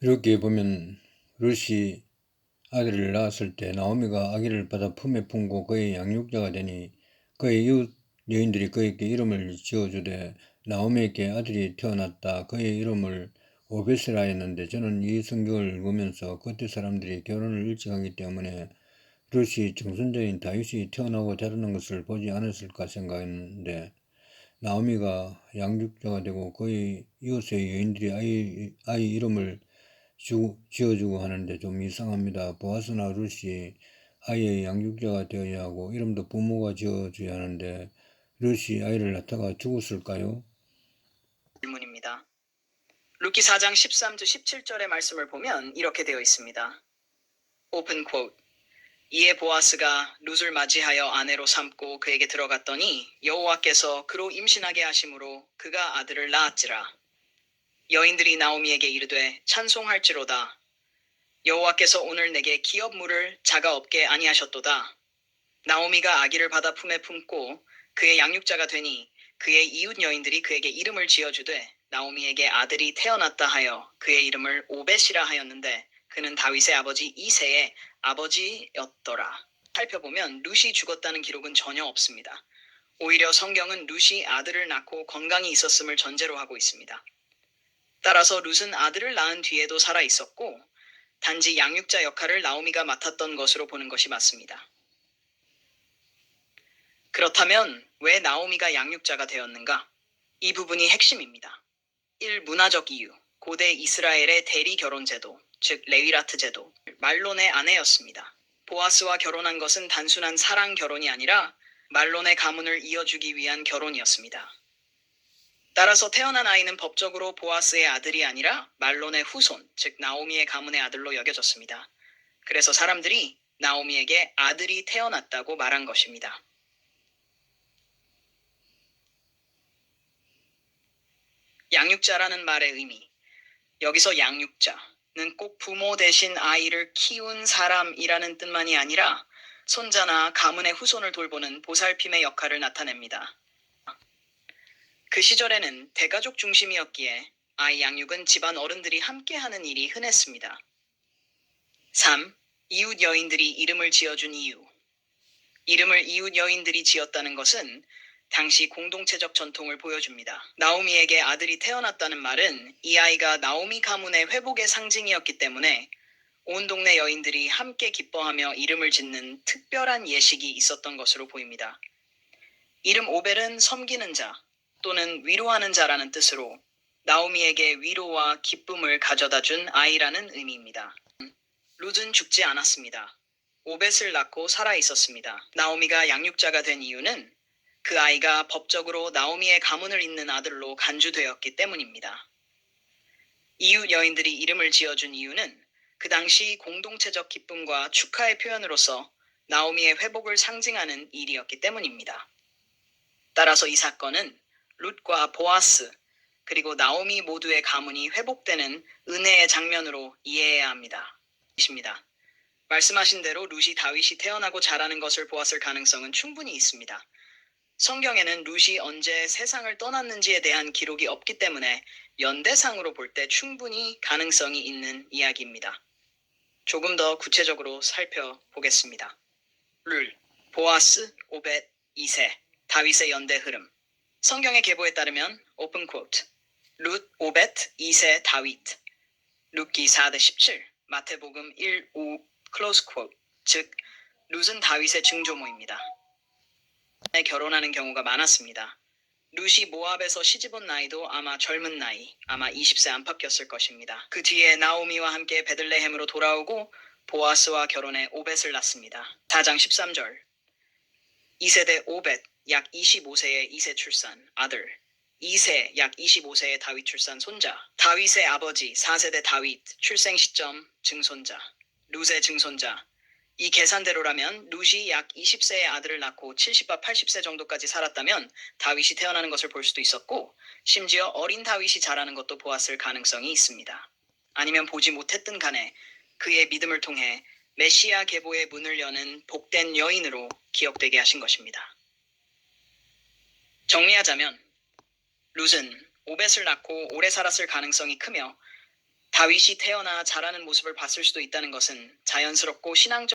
이렇게 보면 룻이 아들을 낳았을 때 나오미가 아기를 받아 품에 품고 그의 양육자가 되니 그의 이웃 여인들이 그에게 이름을 지어주되 나오미에게 아들이 태어났다. 그의 이름을 오벳이라 했는데, 저는 이 성경을 읽으면서 그때 사람들이 결혼을 일찍 하기 때문에 룻이 정선자인 다윗이 태어나고 자라는 것을 보지 않았을까 생각했는데, 나오미가 양육자가 되고 그의 이웃의 여인들이 아이 이름을 지어주고 하는데 좀 이상합니다. 보아스나 룻이 아이의 양육자가 되어야 하고 이름도 부모가 지어줘야 하는데 룻이 아이를 낳다가 죽었을까요? 질문입니다. 루키 4장 13절 17절의 말씀을 보면 이렇게 되어 있습니다. 오픈 쿼트. 이에 보아스가 룻을 맞이하여 아내로 삼고 그에게 들어갔더니 여호와께서 그로 임신하게 하심으로 그가 아들을 낳았지라. 여인들이 나오미에게 이르되 찬송할지로다. 여호와께서 오늘 내게 기업 물을 자가 없게 아니하셨도다. 나오미가 아기를 받아 품에 품고 그의 양육자가 되니 그의 이웃 여인들이 그에게 이름을 지어주되 나오미에게 아들이 태어났다 하여 그의 이름을 오벳이라 하였는데 그는 다윗의 아버지 이새의 아버지였더라. 살펴보면 룻이 죽었다는 기록은 전혀 없습니다. 오히려 성경은 룻이 아들을 낳고 건강히 있었음을 전제로 하고 있습니다. 따라서 룻은 아들을 낳은 뒤에도 살아 있었고 단지 양육자 역할을 나오미가 맡았던 것으로 보는 것이 맞습니다. 그렇다면 왜 나오미가 양육자가 되었는가? 이 부분이 핵심입니다. 1. 문화적 이유. 고대 이스라엘의 대리 결혼 제도, 즉 레위라트 제도, 말론의 아내였습니다. 보아스와 결혼한 것은 단순한 사랑 결혼이 아니라 말론의 가문을 이어주기 위한 결혼이었습니다. 따라서 태어난 아이는 법적으로 보아스의 아들이 아니라 말론의 후손, 즉 나오미의 가문의 아들로 여겨졌습니다. 그래서 사람들이 나오미에게 아들이 태어났다고 말한 것입니다. 양육자라는 말의 의미. 여기서 양육자는 꼭 부모 대신 아이를 키운 사람이라는 뜻만이 아니라 손자나 가문의 후손을 돌보는 보살핌의 역할을 나타냅니다. 그 시절에는 대가족 중심이었기에 아이 양육은 집안 어른들이 함께하는 일이 흔했습니다. 3. 이웃 여인들이 이름을 지어준 이유. 이름을 이웃 여인들이 지었다는 것은 당시 공동체적 전통을 보여줍니다. 나오미에게 아들이 태어났다는 말은 이 아이가 나오미 가문의 회복의 상징이었기 때문에 온 동네 여인들이 함께 기뻐하며 이름을 짓는 특별한 예식이 있었던 것으로 보입니다. 이름 오벨은 섬기는 자 또는 위로하는 자라는 뜻으로 나오미에게 위로와 기쁨을 가져다 준 아이라는 의미입니다. 룻은 죽지 않았습니다. 오벳을 낳고 살아 있었습니다. 나오미가 양육자가 된 이유는 그 아이가 법적으로 나오미의 가문을 잇는 아들로 간주되었기 때문입니다. 이웃 여인들이 이름을 지어준 이유는 그 당시 공동체적 기쁨과 축하의 표현으로서 나오미의 회복을 상징하는 일이었기 때문입니다. 따라서 이 사건은 룻과 보아스 그리고 나오미 모두의 가문이 회복되는 은혜의 장면으로 이해해야 합니다. 말씀하신 대로 룻이 다윗이 태어나고 자라는 것을 보았을 가능성은 충분히 있습니다. 성경에는 룻이 언제 세상을 떠났는지에 대한 기록이 없기 때문에 연대상으로 볼 때 충분히 가능성이 있는 이야기입니다. 조금 더 구체적으로 살펴보겠습니다. 룻, 보아스, 오벳, 이세, 다윗의 연대 흐름. 성경의 계보에 따르면 오픈 쿼트, 룻, 오벳, 이세, 다윗, 룻기 4대 17, 마태복음 1, 5, 클로즈 쿼트, 즉 룻은 다윗의 증조모입니다. 결혼하는 경우가 많았습니다. 룻이 모압에서 시집온 나이도 아마 젊은 나이, 아마 20세 안팎이었을 것입니다. 그 뒤에 나오미와 함께 베들레헴으로 돌아오고 보아스와 결혼해 오벳을 낳습니다. 4장 13절. 2세대 오벳, 약 25세의 이세 출산, 아들. 2세, 약 25세의 다윗 출산, 손자. 다윗의 아버지, 4세대 다윗, 출생 시점, 증손자. 룻의 증손자. 이 계산대로라면 룻이 약 20세의 아들을 낳고 70와 80세 정도까지 살았다면 다윗이 태어나는 것을 볼 수도 있었고 심지어 어린 다윗이 자라는 것도 보았을 가능성이 있습니다. 아니면 보지 못했든 간에 그의 믿음을 통해 메시아 계보의 문을 여는 복된 여인으로 기억되게 하신 것입니다. 정리하자면 룻은 오벳을 낳고 오래 살았을 가능성이 크며 다윗이 태어나 자라는 모습을 봤을 수도 있다는 것은 자연스럽고 신앙적